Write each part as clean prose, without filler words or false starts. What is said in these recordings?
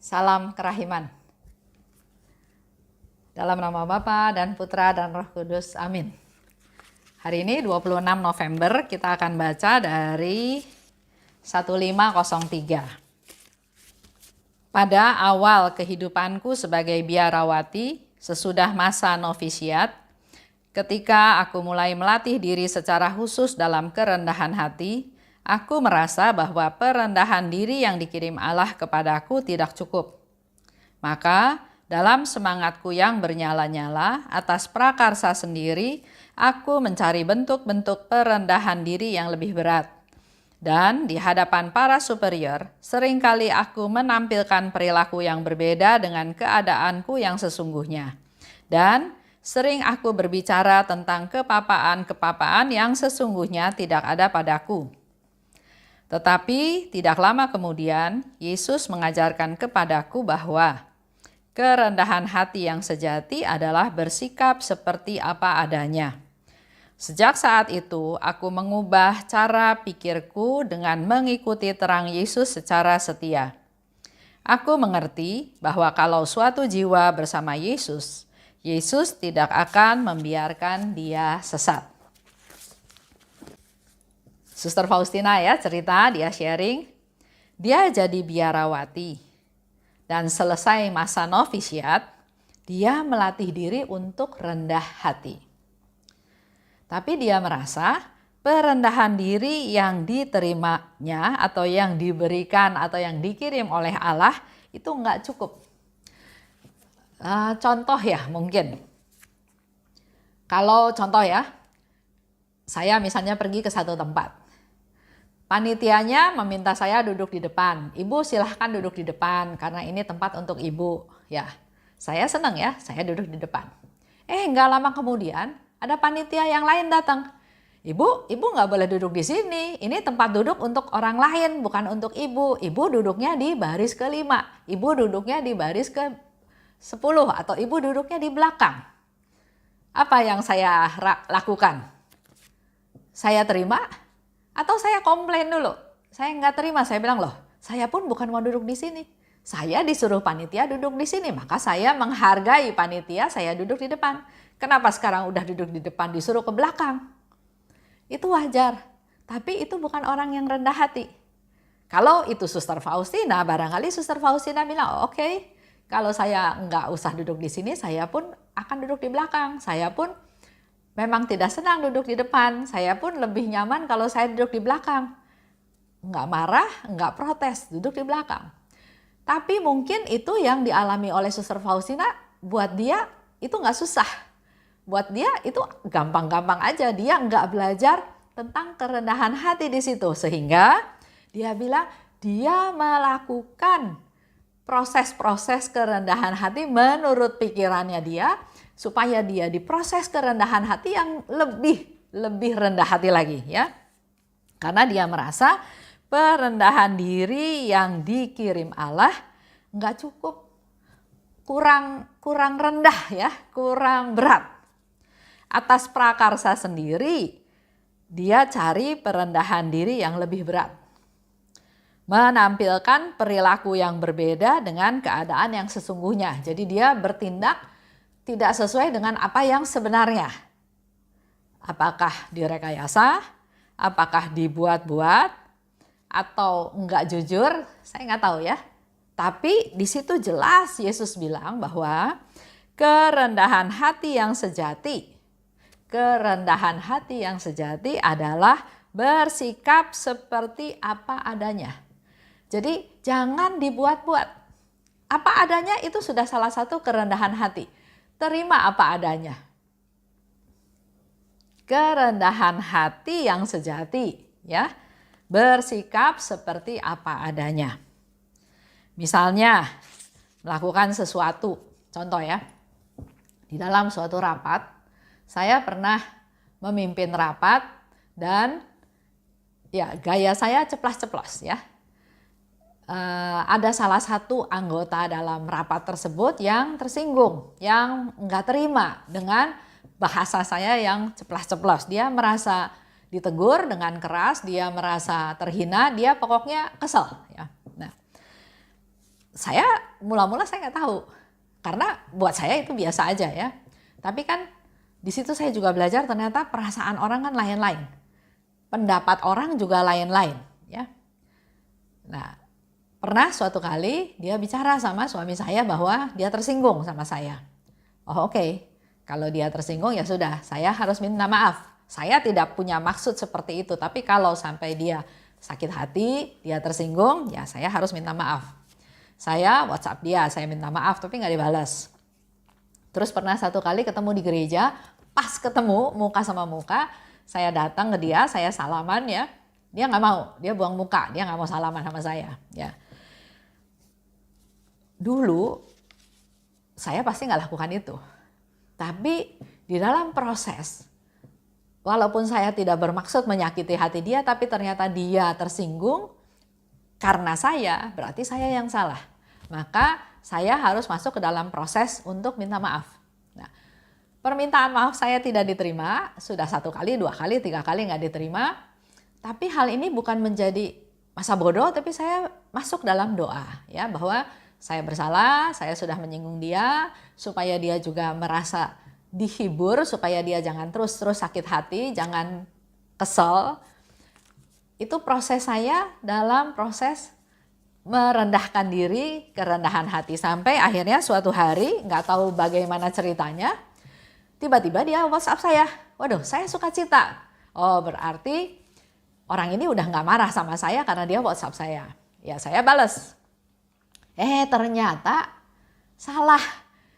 Salam kerahiman. Dalam nama Bapa dan Putra dan Roh Kudus. Amin. Hari ini 26 November kita akan baca dari 1503. Pada awal kehidupanku sebagai biarawati, sesudah masa novisiat, ketika aku mulai melatih diri secara khusus dalam kerendahan hati, aku merasa bahwa perendahan diri yang dikirim Allah kepadaku tidak cukup. Maka, dalam semangatku yang bernyala-nyala atas prakarsa sendiri, aku mencari bentuk-bentuk perendahan diri yang lebih berat. Dan di hadapan para superior, seringkali aku menampilkan perilaku yang berbeda dengan keadaanku yang sesungguhnya. Dan sering aku berbicara tentang kepapaan-kepapaan yang sesungguhnya tidak ada padaku. Tetapi tidak lama kemudian, Yesus mengajarkan kepadaku bahwa kerendahan hati yang sejati adalah bersikap seperti apa adanya. Sejak saat itu, aku mengubah cara pikirku dengan mengikuti terang Yesus secara setia. Aku mengerti bahwa kalau suatu jiwa bersama Yesus, Yesus tidak akan membiarkan dia sesat. Suster Faustina ya cerita, dia sharing, dia jadi biarawati. Dan selesai masa novisiat, dia melatih diri untuk rendah hati. Tapi dia merasa perendahan diri yang diterimanya atau yang diberikan atau yang dikirim oleh Allah itu enggak cukup. Contoh ya mungkin. Kalau contoh ya, saya misalnya pergi ke satu tempat. Panitianya meminta saya duduk di depan. Ibu silahkan duduk di depan karena ini tempat untuk ibu. Ya, saya senang ya, saya duduk di depan. Nggak lama kemudian ada panitia yang lain datang. Ibu nggak boleh duduk di sini. Ini tempat duduk untuk orang lain, bukan untuk ibu. Ibu duduknya di baris ke-5. Ibu duduknya di baris ke-10 atau ibu duduknya di belakang. Apa yang saya lakukan? Saya terima? Atau saya komplain dulu, saya nggak terima, saya bilang loh, saya pun bukan mau duduk di sini. Saya disuruh panitia duduk di sini, maka saya menghargai panitia, saya duduk di depan. Kenapa sekarang udah duduk di depan disuruh ke belakang? Itu wajar, tapi itu bukan orang yang rendah hati. Kalau itu Suster Faustina, barangkali Suster Faustina bilang, oke, kalau saya nggak usah duduk di sini, saya pun akan duduk di belakang. Saya pun memang tidak senang duduk di depan, saya pun lebih nyaman kalau saya duduk di belakang. Nggak marah, nggak protes, duduk di belakang. Tapi mungkin itu yang dialami oleh Suster Faustina, buat dia itu nggak susah. Buat dia itu gampang-gampang aja, dia nggak belajar tentang kerendahan hati di situ. Sehingga dia bilang dia melakukan proses-proses kerendahan hati menurut pikirannya dia, supaya dia diproses kerendahan hati yang lebih rendah hati lagi ya. Karena dia merasa perendahan diri yang dikirim Allah nggak cukup, kurang rendah ya, kurang berat. Atas prakarsa sendiri dia cari perendahan diri yang lebih berat. Menampilkan perilaku yang berbeda dengan keadaan yang sesungguhnya. Jadi dia bertindak tidak sesuai dengan apa yang sebenarnya. Apakah direkayasa, apakah dibuat-buat, atau enggak jujur, saya nggak tahu ya. Tapi di situ jelas Yesus bilang bahwa kerendahan hati yang sejati adalah bersikap seperti apa adanya. Jadi jangan dibuat-buat. Apa adanya itu sudah salah satu kerendahan hati. Terima apa adanya. Kerendahan hati yang sejati ya, bersikap seperti apa adanya. Misalnya melakukan sesuatu, contoh ya, di dalam suatu rapat, saya pernah memimpin rapat dan ya gaya saya ceplas-ceplos ya. Ada salah satu anggota dalam rapat tersebut yang tersinggung, yang nggak terima dengan bahasa saya yang ceplas-ceplos. Dia merasa ditegur dengan keras, dia merasa terhina, dia pokoknya kesel. Ya. Nah, saya mula-mula saya nggak tahu. Karena buat saya itu biasa aja ya. Tapi kan di situ saya juga belajar ternyata perasaan orang kan lain-lain. Pendapat orang juga lain-lain ya. Nah, pernah suatu kali dia bicara sama suami saya bahwa dia tersinggung sama saya. Oh oke. Kalau dia tersinggung ya sudah, saya harus minta maaf. Saya tidak punya maksud seperti itu, tapi kalau sampai dia sakit hati, dia tersinggung, ya saya harus minta maaf. Saya WhatsApp dia, saya minta maaf, tapi nggak dibalas. Terus pernah satu kali ketemu di gereja, pas ketemu muka sama muka, saya datang ke dia, saya salaman ya, dia nggak mau, dia buang muka, dia nggak mau salaman sama saya. Ya. Dulu saya pasti nggak lakukan itu. Tapi di dalam proses, walaupun saya tidak bermaksud menyakiti hati dia, tapi ternyata dia tersinggung karena saya, berarti saya yang salah. Maka saya harus masuk ke dalam proses untuk minta maaf. Nah, permintaan maaf saya tidak diterima, sudah 1 kali, 2 kali, 3 kali nggak diterima. Tapi hal ini bukan menjadi masa bodoh, tapi saya masuk dalam doa ya, bahwa saya bersalah, saya sudah menyinggung dia, supaya dia juga merasa dihibur, supaya dia jangan terus-terus sakit hati, jangan kesel. Itu proses saya dalam proses merendahkan diri, kerendahan hati. Sampai akhirnya suatu hari, nggak tahu bagaimana ceritanya, tiba-tiba dia WhatsApp saya, waduh saya suka cita. Oh berarti orang ini udah nggak marah sama saya karena dia WhatsApp saya. Ya saya balas. Ternyata salah.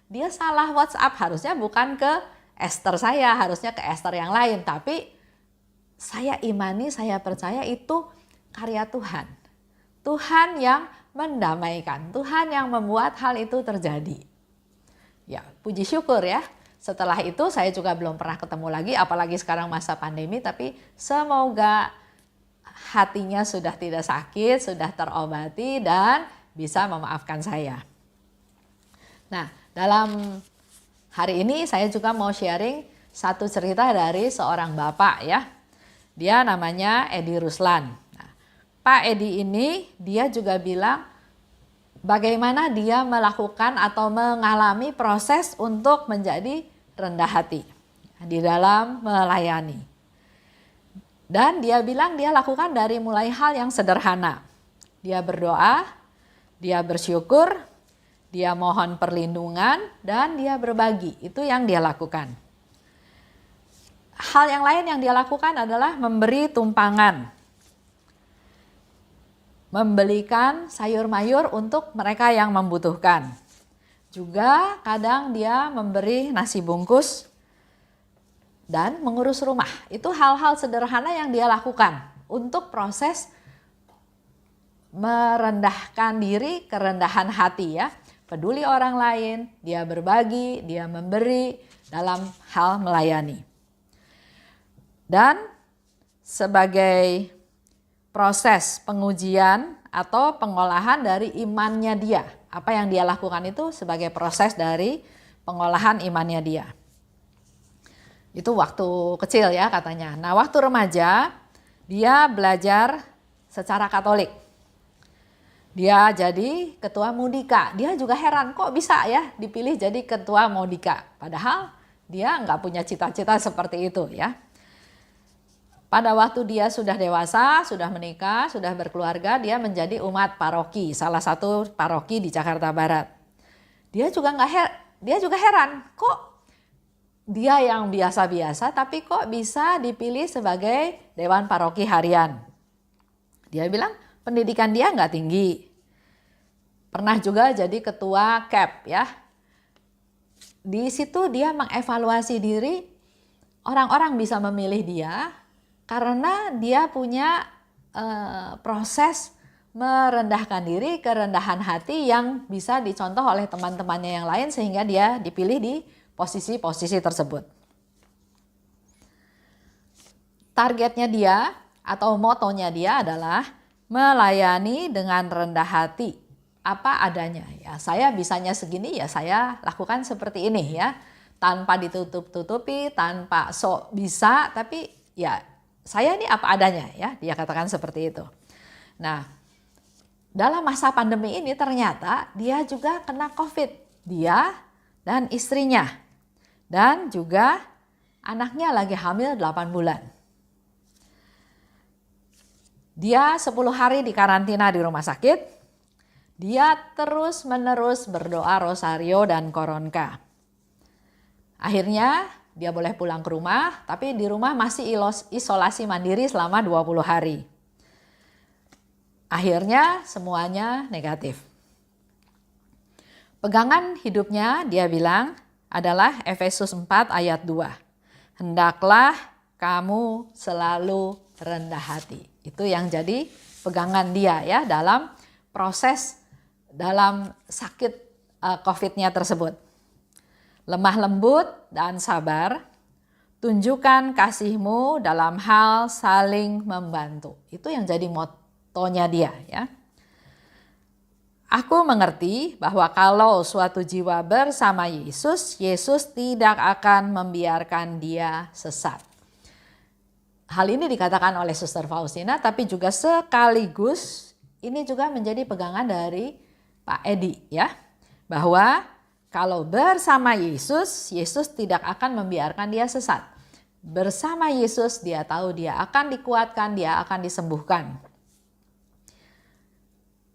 Dia salah WhatsApp, harusnya bukan ke Esther saya, harusnya ke Esther yang lain. Tapi saya imani, saya percaya itu karya Tuhan. Tuhan yang mendamaikan, Tuhan yang membuat hal itu terjadi. Ya, puji syukur ya. Setelah itu saya juga belum pernah ketemu lagi, apalagi sekarang masa pandemi. Tapi semoga hatinya sudah tidak sakit, sudah terobati dan bisa memaafkan saya. Nah, dalam hari ini saya juga mau sharing satu cerita dari seorang bapak ya. Dia namanya Edi Ruslan. Nah, Pak Edi ini dia juga bilang bagaimana dia melakukan atau mengalami proses untuk menjadi rendah hati di dalam melayani. Dan dia bilang dia lakukan dari mulai hal yang sederhana. Dia berdoa, dia bersyukur, dia mohon perlindungan, dan dia berbagi. Itu yang dia lakukan. Hal yang lain yang dia lakukan adalah memberi tumpangan. Membelikan sayur mayur untuk mereka yang membutuhkan. Juga kadang dia memberi nasi bungkus dan mengurus rumah. Itu hal-hal sederhana yang dia lakukan untuk proses merendahkan diri, kerendahan hati ya. Peduli orang lain, dia berbagi, dia memberi dalam hal melayani. Dan sebagai proses pengujian atau pengolahan dari imannya dia. Apa yang dia lakukan itu sebagai proses dari pengolahan imannya dia. Itu waktu kecil ya katanya. Nah waktu remaja dia belajar secara Katolik. Dia jadi ketua Mudika. Dia juga heran kok bisa ya dipilih jadi ketua Mudika. Padahal dia nggak punya cita-cita seperti itu ya. Pada waktu dia sudah dewasa, sudah menikah, sudah berkeluarga, dia menjadi umat paroki, salah satu paroki di Jakarta Barat. Dia juga heran, kok dia yang biasa-biasa tapi kok bisa dipilih sebagai dewan paroki harian. Dia bilang pendidikan dia nggak tinggi. Pernah juga jadi ketua KEP ya. Di situ dia mengevaluasi diri, orang-orang bisa memilih dia karena dia punya proses merendahkan diri, kerendahan hati yang bisa dicontoh oleh teman-temannya yang lain sehingga dia dipilih di posisi-posisi tersebut. Targetnya dia atau motonya dia adalah melayani dengan rendah hati, apa adanya. Ya, saya bisanya segini ya saya lakukan seperti ini ya. Tanpa ditutup-tutupi, tanpa sok bisa, tapi ya saya ini apa adanya ya, dia katakan seperti itu. Nah, dalam masa pandemi ini ternyata dia juga kena COVID. Dia dan istrinya. Dan juga anaknya lagi hamil 8 bulan. Dia 10 hari di karantina di rumah sakit. Dia terus-menerus berdoa rosario dan koronka. Akhirnya dia boleh pulang ke rumah, tapi di rumah masih isolasi mandiri selama 20 hari. Akhirnya semuanya negatif. Pegangan hidupnya dia bilang adalah Efesus 4 ayat 2. Hendaklah kamu selalu rendah hati. Itu yang jadi pegangan dia ya dalam proses dalam sakit COVID-nya tersebut. Lemah lembut dan sabar, tunjukkan kasihmu dalam hal saling membantu. Itu yang jadi motonya dia ya. Aku mengerti bahwa kalau suatu jiwa bersama Yesus, Yesus tidak akan membiarkan dia sesat. Hal ini dikatakan oleh Suster Faustina, tapi juga sekaligus ini juga menjadi pegangan dari Pak Edi ya. Bahwa kalau bersama Yesus, Yesus tidak akan membiarkan dia sesat. Bersama Yesus dia tahu dia akan dikuatkan, dia akan disembuhkan.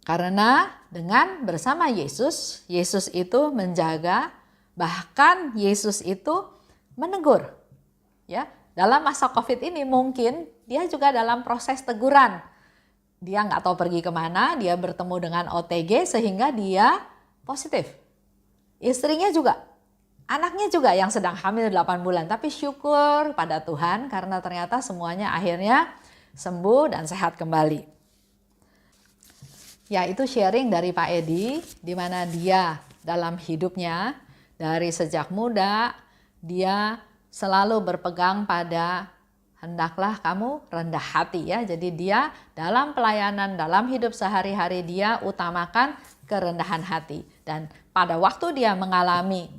Karena dengan bersama Yesus, Yesus itu menjaga, bahkan Yesus itu menegur. Ya, dalam masa COVID ini mungkin dia juga dalam proses teguran. Dia nggak tahu pergi kemana, dia bertemu dengan OTG sehingga dia positif. Istrinya juga, anaknya juga yang sedang hamil 8 bulan. Tapi syukur pada Tuhan karena ternyata semuanya akhirnya sembuh dan sehat kembali. Ya, itu sharing dari Pak Edi, di mana dia dalam hidupnya dari sejak muda dia selalu berpegang pada hendaklah kamu rendah hati ya. Jadi dia dalam pelayanan, dalam hidup sehari-hari dia utamakan kerendahan hati. Dan pada waktu dia mengalami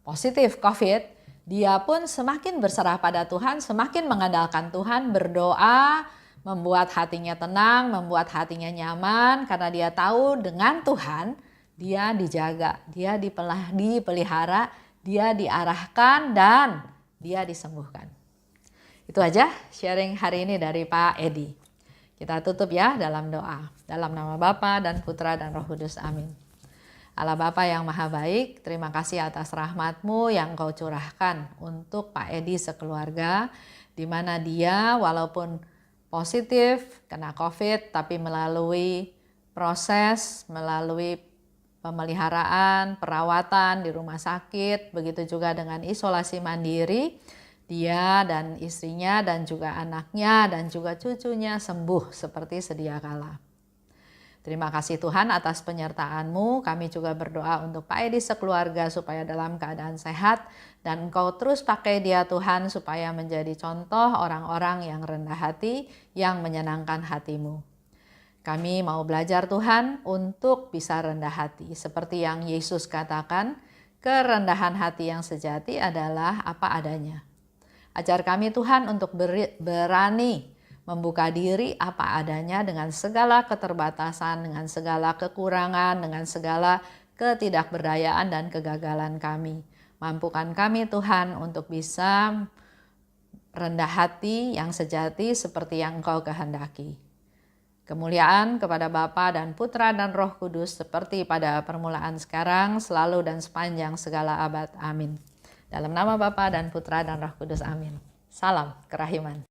positif COVID, dia pun semakin berserah pada Tuhan, semakin mengandalkan Tuhan, berdoa, membuat hatinya tenang, membuat hatinya nyaman karena dia tahu dengan Tuhan dia dijaga, dia dipelihara, dia diarahkan dan dia disembuhkan. Itu aja sharing hari ini dari Pak Edi. Kita tutup ya dalam doa. Dalam nama Bapa dan Putra dan Roh Kudus. Amin. Allah Bapa yang Maha Baik, terima kasih atas rahmat-Mu yang Kau curahkan untuk Pak Edi sekeluarga, di mana dia walaupun positif, kena COVID, tapi melalui proses, melalui pemeliharaan, perawatan di rumah sakit, begitu juga dengan isolasi mandiri, dia dan istrinya dan juga anaknya dan juga cucunya sembuh seperti sedia kala. Terima kasih Tuhan atas penyertaan-Mu. Kami juga berdoa untuk Pak Edi sekeluarga supaya dalam keadaan sehat dan Engkau terus pakai dia Tuhan supaya menjadi contoh orang-orang yang rendah hati, yang menyenangkan hati-Mu. Kami mau belajar Tuhan untuk bisa rendah hati. Seperti yang Yesus katakan, kerendahan hati yang sejati adalah apa adanya. Ajar kami Tuhan untuk berani membuka diri apa adanya dengan segala keterbatasan, dengan segala kekurangan, dengan segala ketidakberdayaan dan kegagalan kami. Mampukan kami Tuhan untuk bisa rendah hati yang sejati seperti yang Engkau kehendaki. Kemuliaan kepada Bapa dan Putra dan Roh Kudus seperti pada permulaan sekarang, selalu dan sepanjang segala abad. Amin. Dalam nama Bapa dan Putra dan Roh Kudus. Amin. Salam kerahiman.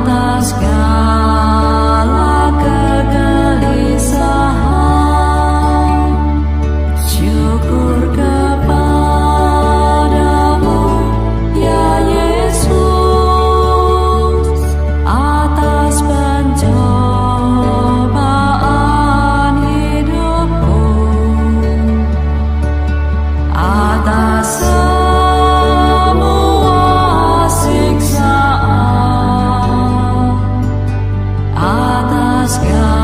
atas segala kegelisahan. Syukur kepadamu, ya Yesus, atas pencobaan hidupku, atas semua siksaan, atas segala